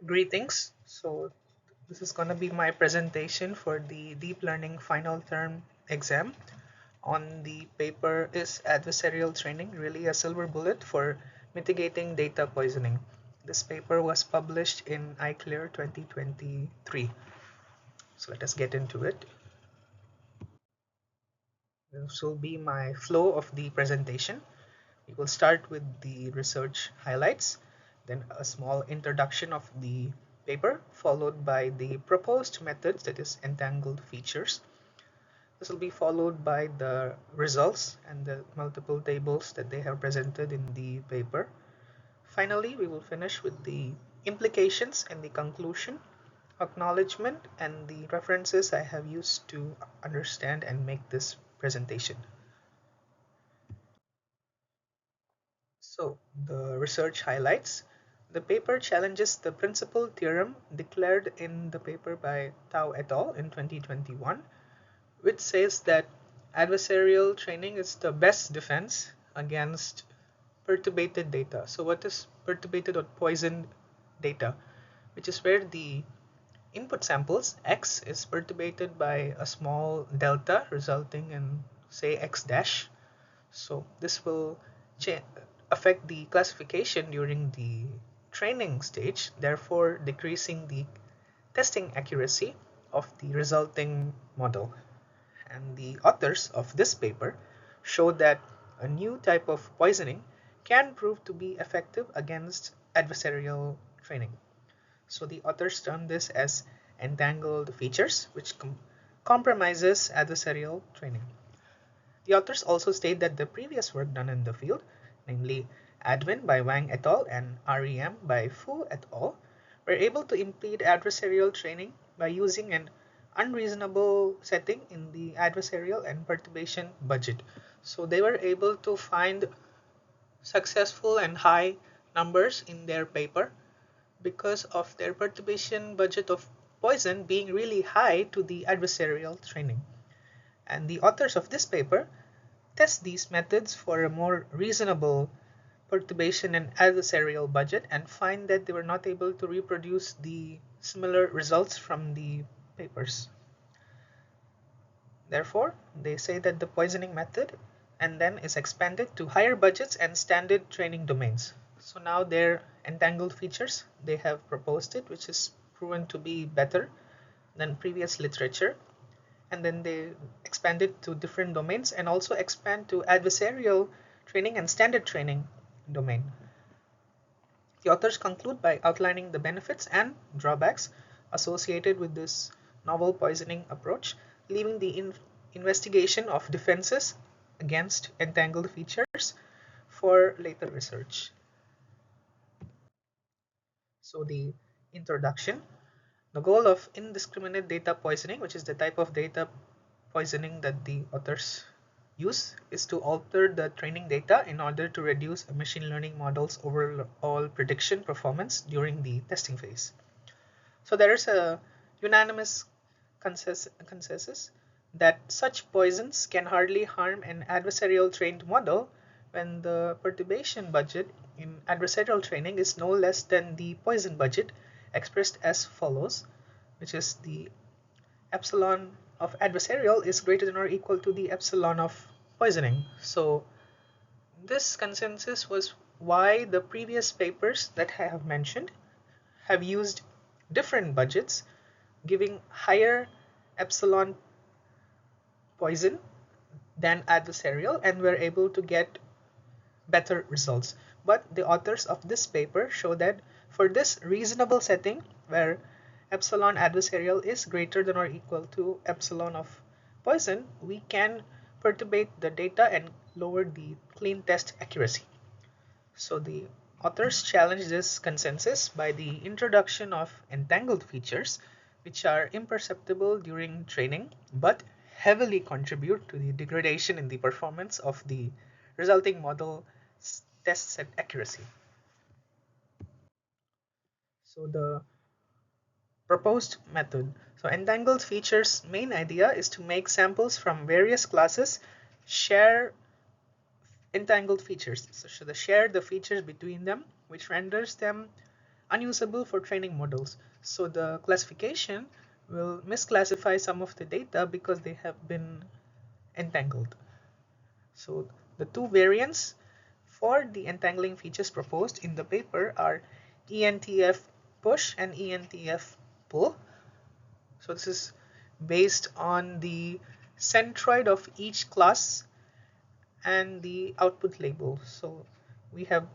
Greetings. So this is going to be my presentation for the deep learning final term exam. On the paper, is adversarial training really a silver bullet for mitigating data poisoning? This paper was published in iClear 2023. So let us get into it. This will be my flow of the presentation. We will start with the research highlights, then a small introduction of the paper, followed by the proposed methods, that is entangled features. This will be followed by the results and the multiple tables that they have presented in the paper. Finally, we will finish with the implications and the conclusion, acknowledgement, and the references I have used to understand and make this presentation. So, the research highlights. The paper challenges the principal theorem declared in the paper by Tao et al. In 2021, which says that adversarial training is the best defense against perturbated data. So, what is perturbated or poisoned data? Which is where the input samples x is perturbated by a small delta resulting in, say, x dash. So this will affect the classification during the training stage, therefore decreasing the testing accuracy of the resulting model. And the authors of this paper show that a new type of poisoning can prove to be effective against adversarial training. So the authors term this as entangled features, which compromises adversarial training. The authors also state that the previous work done in the field, namely Adwin by Wang et al. And REM by Fu et al., were able to impede adversarial training by using an unreasonable setting in the adversarial and perturbation budget. So they were able to find successful and high numbers in their paper because of their perturbation budget of poison being really high to the adversarial training. And the authors of this paper test these methods for a more reasonable perturbation and adversarial budget and find that they were not able to reproduce the similar results from the papers. Therefore, they say that the poisoning method and then is expanded to higher budgets and standard training domains. So now their entangled features, they have proposed it, which is proven to be better than previous literature. And then they expand it to different domains and also expand to adversarial training and standard training domain. The authors conclude by outlining the benefits and drawbacks associated with this novel poisoning approach, leaving the investigation of defenses against entangled features for later research. So the introduction. The goal of indiscriminate data poisoning, which is the type of data poisoning that the authors use, is to alter the training data in order to reduce a machine learning model's overall prediction performance during the testing phase. So there is a unanimous consensus that such poisons can hardly harm an adversarial trained model when the perturbation budget in adversarial training is no less than the poison budget, expressed as follows, which is the epsilon of adversarial is greater than or equal to the epsilon of poisoning. So this consensus was why the previous papers that I have mentioned have used different budgets, giving higher epsilon poison than adversarial, and were able to get better results. But the authors of this paper show that for this reasonable setting, where epsilon adversarial is greater than or equal to epsilon of poison, we can perturbate the data and lower the clean test accuracy. So the authors challenge this consensus by the introduction of entangled features, which are imperceptible during training but heavily contribute to the degradation in the performance of the resulting model test set accuracy. So the proposed method. So entangled features main idea is to make samples from various classes share entangled features. So they share the features between them, which renders them unusable for training models. So the classification will misclassify some of the data because they have been entangled. So the two variants for the entangling features proposed in the paper are ENTF push and ENTF pull. So this is based on the centroid of each class and the output label. So we have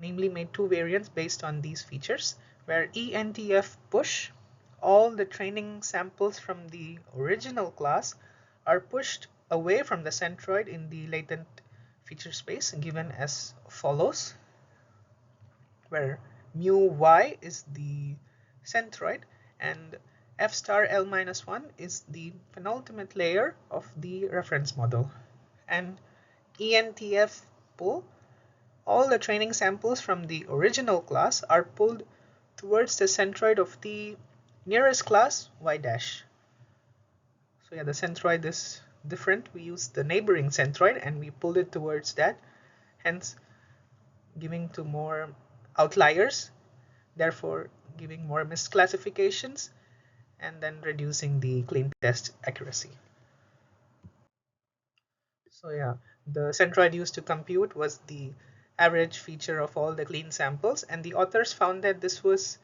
namely made two variants based on these features, where ENTF push, all the training samples from the original class are pushed away from the centroid in the latent feature space given as follows, where mu y is the centroid and f star L minus 1 is the penultimate layer of the reference model. And ENTF pull, all the training samples from the original class are pulled towards the centroid of the nearest class y dash. So yeah, the centroid is different. We use the neighboring centroid and we pulled it towards that, hence giving to more outliers, therefore giving more misclassifications and then reducing the clean test accuracy. So yeah, the centroid used to compute was the average feature of all the clean samples, and the authors found that this was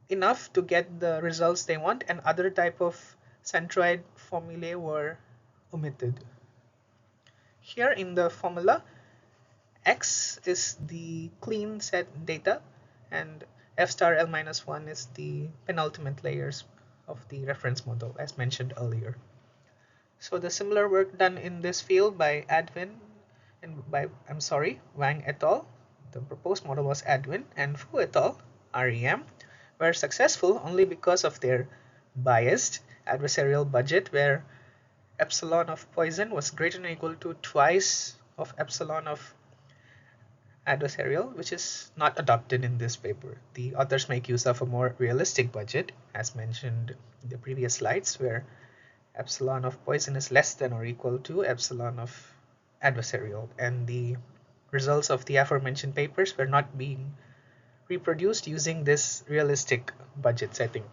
enough to get the results they want, and other type of centroid formulae were omitted. Here in the formula, X is the clean set data and F star L minus 1 is the penultimate layers of the reference model as mentioned earlier. So the similar work done in this field by Wang et al. The proposed model was Adwin and Fu et al. REM were successful only because of their biased adversarial budget, where epsilon of Poisson was greater than or equal to twice of epsilon of adversarial, which is not adopted in this paper. The authors make use of a more realistic budget, as mentioned in the previous slides, where epsilon of Poisson is less than or equal to epsilon of adversarial, and the results of the aforementioned papers were not being reproduced using this realistic budget setting.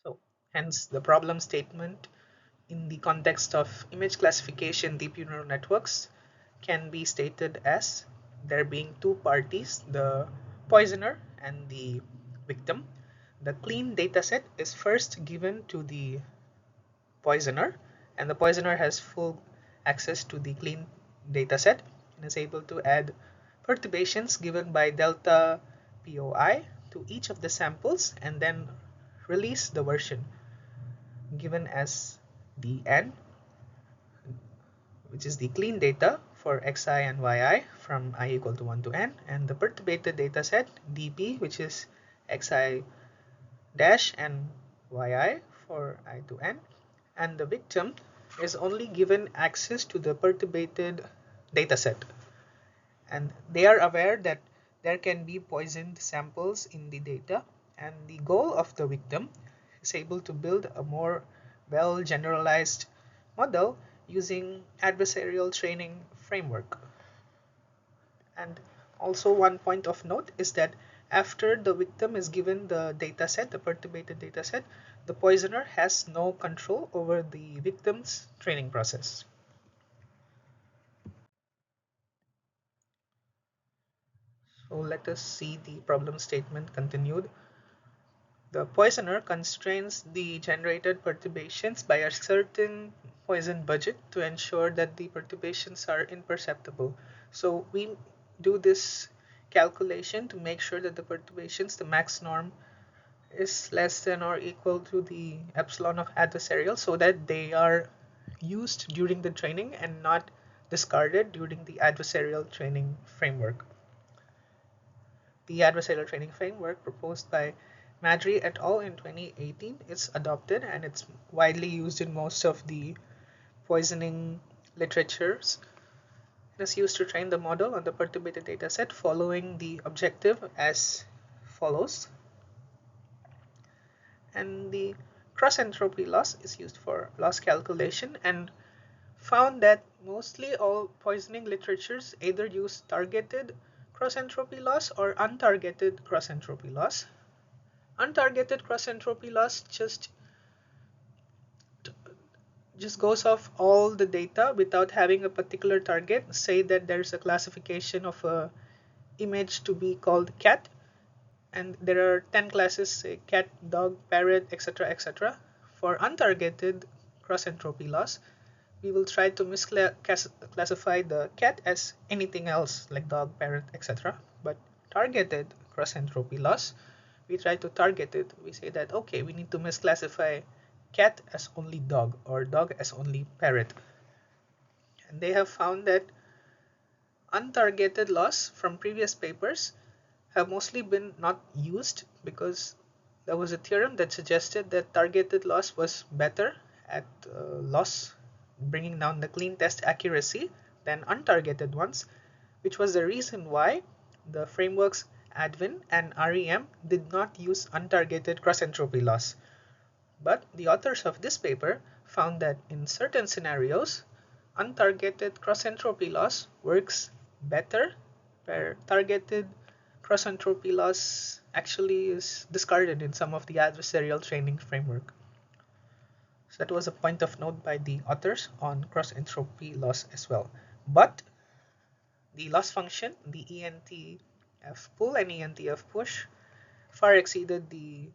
So hence the problem statement in the context of image classification deep neural networks can be stated as there being two parties, the poisoner and the victim. The clean dataset is first given to the poisoner, and the poisoner has full access to the clean dataset and is able to add perturbations given by delta POI to each of the samples and then release the version given as dn, which is the clean data for xi and yi from I equal to 1 to n, and the perturbated dataset dp, which is xi dash and yi for I to n, and the victim is only given access to the perturbated dataset, and they are aware that there can be poisoned samples in the data, and the goal of the victim is able to build a more well generalized model using adversarial training framework. And also one point of note is that after the victim is given the dataset, the perturbated dataset, the poisoner has no control over the victim's training process. So let us see the problem statement continued. The poisoner constrains the generated perturbations by a certain Poisson budget to ensure that the perturbations are imperceptible. So we do this calculation to make sure that the perturbations, the max norm, is less than or equal to the epsilon of adversarial, so that they are used during the training and not discarded during the adversarial training framework. The adversarial training framework proposed by Madry et al. In 2018 is adopted, and it's widely used in most of the poisoning literatures. It is used to train the model on the perturbated dataset following the objective as follows. And the cross entropy loss is used for loss calculation, and found that mostly all poisoning literatures either use targeted cross-entropy loss or untargeted cross-entropy loss. Untargeted cross-entropy loss just goes off all the data without having a particular target. Say that there's a classification of a image to be called cat, and there are 10 classes, say cat, dog, parrot, etc., etc. For untargeted cross-entropy loss, we will try to misclassify the cat as anything else like dog, parrot, etc. But targeted cross-entropy loss, we try to target it. We say that, okay, we need to misclassify cat as only dog or dog as only parrot. And they have found that untargeted loss from previous papers have mostly been not used because there was a theorem that suggested that targeted loss was better at loss, bringing down the clean test accuracy than untargeted ones, which was the reason why the frameworks Advin and REM did not use untargeted cross-entropy loss. But the authors of this paper found that in certain scenarios, untargeted cross-entropy loss works better, where targeted cross-entropy loss actually is discarded in some of the adversarial training framework. So that was a point of note by the authors on cross-entropy loss as well. But the loss function, the ENTF pull and ENTF push, far exceeded the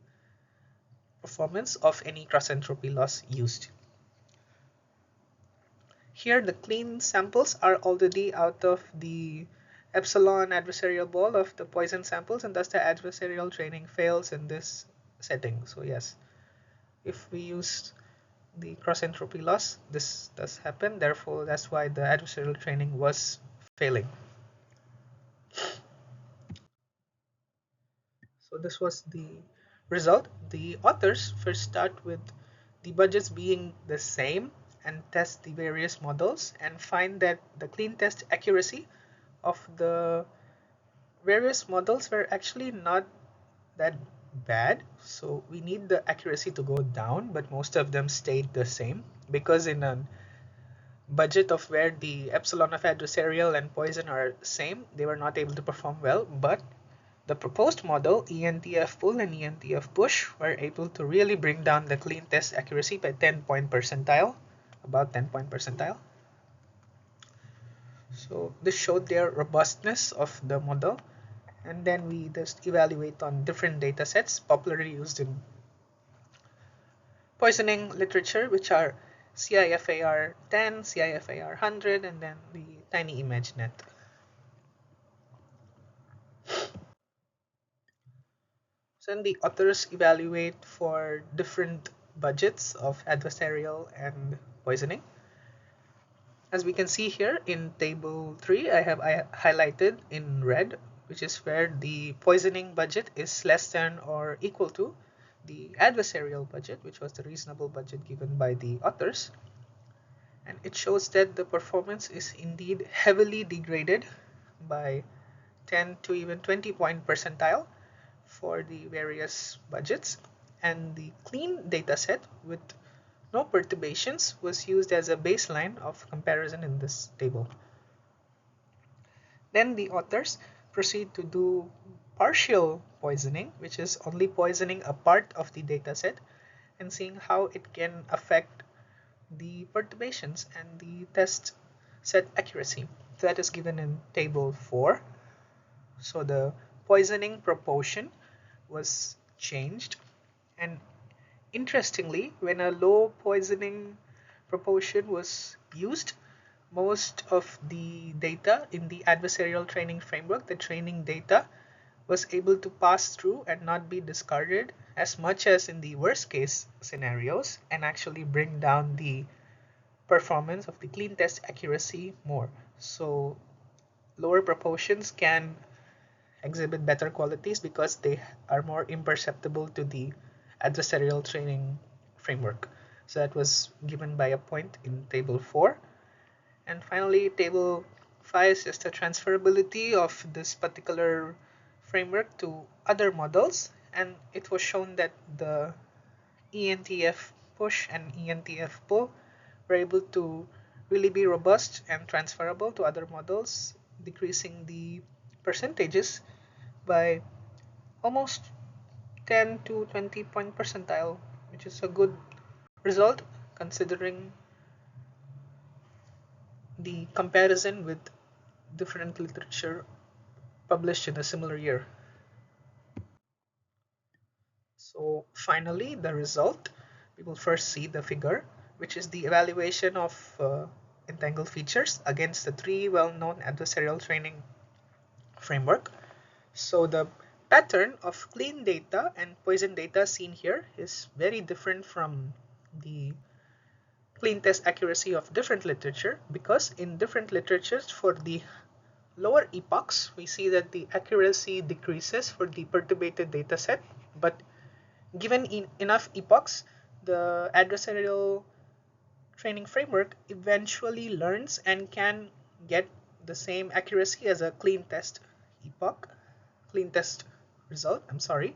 performance of any cross-entropy loss used. Here the clean samples are already out of the epsilon adversarial ball of the poison samples, and thus the adversarial training fails in this setting. So yes, if we use the cross-entropy loss, this does happen. Therefore, that's why the adversarial training was failing. So this was the result. The authors first start with the budgets being the same and test the various models and find that the clean test accuracy of the various models were actually not that bad. So we need the accuracy to go down, but most of them stayed the same because in a budget of where the epsilon of adversarial and poison are same, they were not able to perform well. But the proposed model, ENTF pull and ENTF push, were able to really bring down the clean test accuracy by 10-point percentile, about 10-point percentile. So this showed their robustness of the model. And then we just evaluate on different data sets popularly used in poisoning literature, which are CIFAR 10, CIFAR 100, and then the tiny ImageNet. So then the authors evaluate for different budgets of adversarial and poisoning. As we can see here in table 3, I highlighted in red, which is where the poisoning budget is less than or equal to the adversarial budget, which was the reasonable budget given by the authors. And it shows that the performance is indeed heavily degraded by 10 to even 20-point percentile for the various budgets. And the clean dataset with no perturbations was used as a baseline of comparison in this table. Then the authors proceed to do partial poisoning, which is only poisoning a part of the dataset and seeing how it can affect the perturbations and the test set accuracy. So that is given in table 4. So the poisoning proportion was changed, and interestingly, when a low poisoning proportion was used, most of the data in the adversarial training framework, the training data, was able to pass through and not be discarded as much as in the worst case scenarios and actually bring down the performance of the clean test accuracy more. So lower proportions can exhibit better qualities because they are more imperceptible to the adversarial training framework. So that was given by a point in table 4. And finally, table 5 is just the transferability of this particular framework to other models. And it was shown that the ENTF push and ENTF pull were able to really be robust and transferable to other models, decreasing the percentages by almost 10 to 20 point percentile, which is a good result considering the comparison with different literature published in a similar year. So finally, the result, we will first see the figure, which is the evaluation of entangled features against the three well-known adversarial training framework. So the pattern of clean data and poison data seen here is very different from the clean test accuracy of different literature, because in different literatures for the lower epochs, we see that the accuracy decreases for the perturbated data set, but given enough epochs, the adversarial training framework eventually learns and can get the same accuracy as a clean test result, I'm sorry.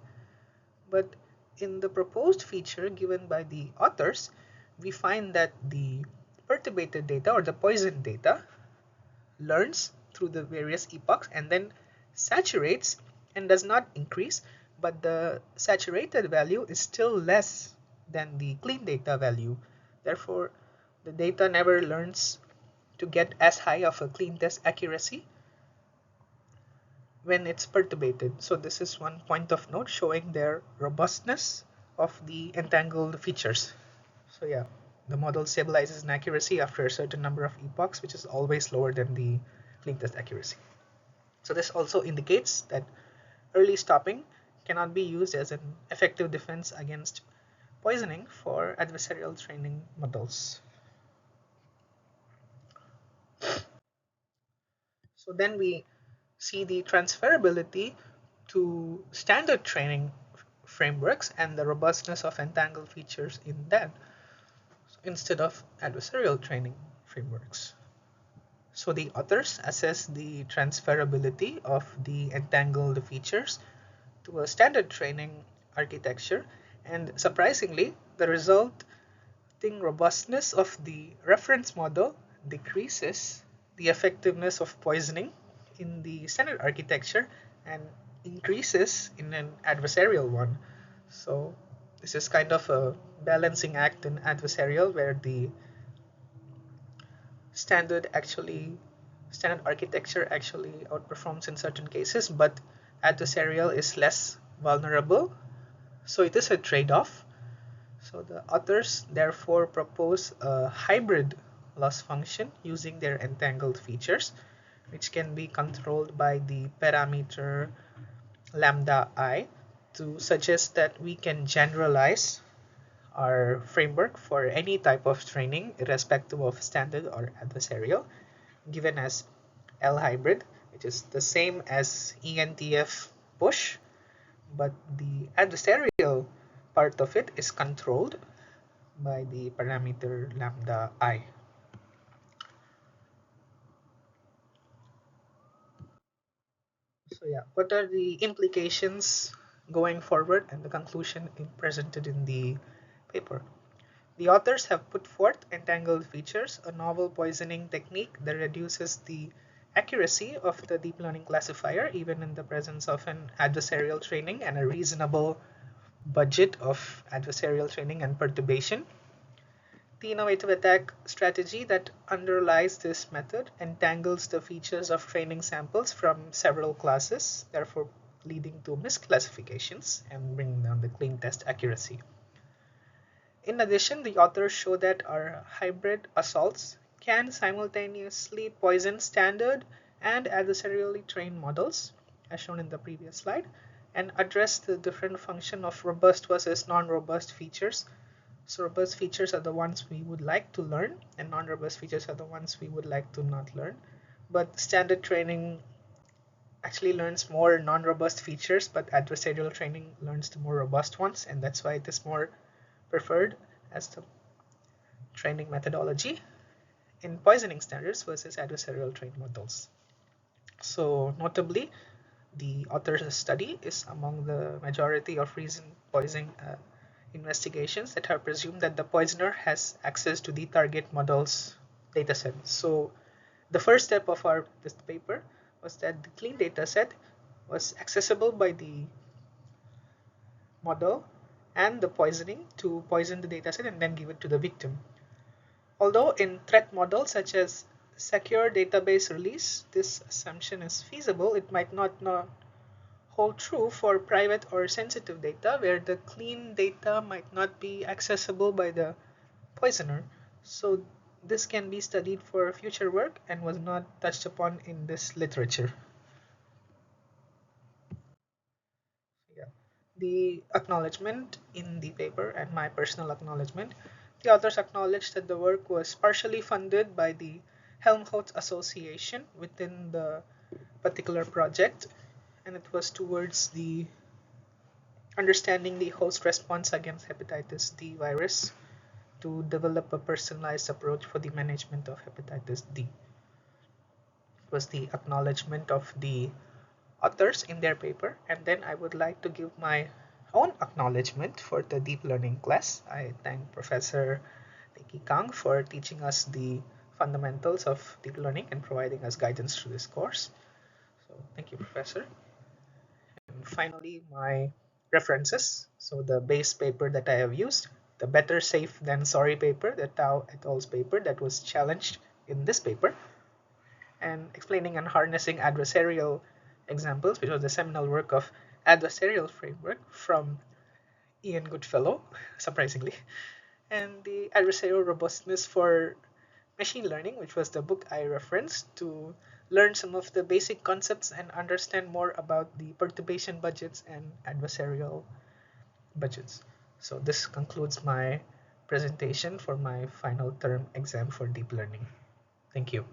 But in the proposed feature given by the authors, we find that the perturbated data or the poison data learns through the various epochs and then saturates and does not increase, but the saturated value is still less than the clean data value. Therefore, the data never learns to get as high of a clean test accuracy when it's perturbated. So this is one point of note showing their robustness of the entangled features. So yeah, the model stabilizes in accuracy after a certain number of epochs, which is always lower than the clean test accuracy. So this also indicates that early stopping cannot be used as an effective defense against poisoning for adversarial training models. So then we see the transferability to standard training frameworks and the robustness of entangled features in that instead of adversarial training frameworks. So the authors assess the transferability of the entangled features to a standard training architecture, and surprisingly, the resulting robustness of the reference model decreases the effectiveness of poisoning in the standard architecture and increases in an adversarial one. So this is kind of a balancing act in adversarial where the standard architecture actually outperforms in certain cases, but adversarial is less vulnerable. So it is a trade-off. So the authors therefore propose a hybrid loss function using their entangled features, which can be controlled by the parameter lambda I, to suggest that we can generalize our framework for any type of training, irrespective of standard or adversarial, given as L hybrid, which is the same as ENTF push, but the adversarial part of it is controlled by the parameter lambda I. So yeah, what are the implications going forward and the conclusion presented in the paper? The authors have put forth entangled features, a novel poisoning technique that reduces the accuracy of the deep learning classifier even in the presence of an adversarial training and a reasonable budget of adversarial training and perturbation. The innovative attack strategy that underlies this method entangles the features of training samples from several classes, therefore leading to misclassifications and bringing down the clean test accuracy. In addition, the authors show that our hybrid assaults can simultaneously poison standard and adversarially trained models, as shown in the previous slide, and address the different function of robust versus non-robust features. So robust features are the ones we would like to learn, and non-robust features are the ones we would like to not learn. But standard training actually learns more non-robust features, but adversarial training learns the more robust ones, and that's why it is more preferred as the training methodology in poisoning standards versus adversarial trained models. So notably, the author's study is among the majority of recent poisoning investigations that have presumed that the poisoner has access to the target models dataset. So the first step of this paper was that the clean dataset was accessible by the model and the poisoning to poison the dataset and then give it to the victim. Although in threat models such as secure database release, this assumption is feasible, it might not hold true for private or sensitive data where the clean data might not be accessible by the poisoner. So this can be studied for future work and was not touched upon in this literature. Yeah. The acknowledgement in the paper and my personal acknowledgement. The authors acknowledged that the work was partially funded by the Helmholtz Association within the particular project, and it was towards the understanding the host response against hepatitis D virus to develop a personalized approach for the management of hepatitis D. It was the acknowledgement of the authors in their paper, and then I would like to give my own acknowledgement for the deep learning class. I thank Professor Nikki Kang for teaching us the fundamentals of deep learning and providing us guidance through this course. So thank you, Professor. And finally, my references. So the base paper that I have used, the better safe than sorry paper, the Tao et al.'s paper that was challenged in this paper, and explaining and harnessing adversarial examples, which was the seminal work of adversarial framework from Ian Goodfellow, surprisingly, and the adversarial robustness for machine learning, which was the book I referenced to learn some of the basic concepts and understand more about the perturbation budgets and adversarial budgets. So this concludes my presentation for my final term exam for deep learning. Thank you.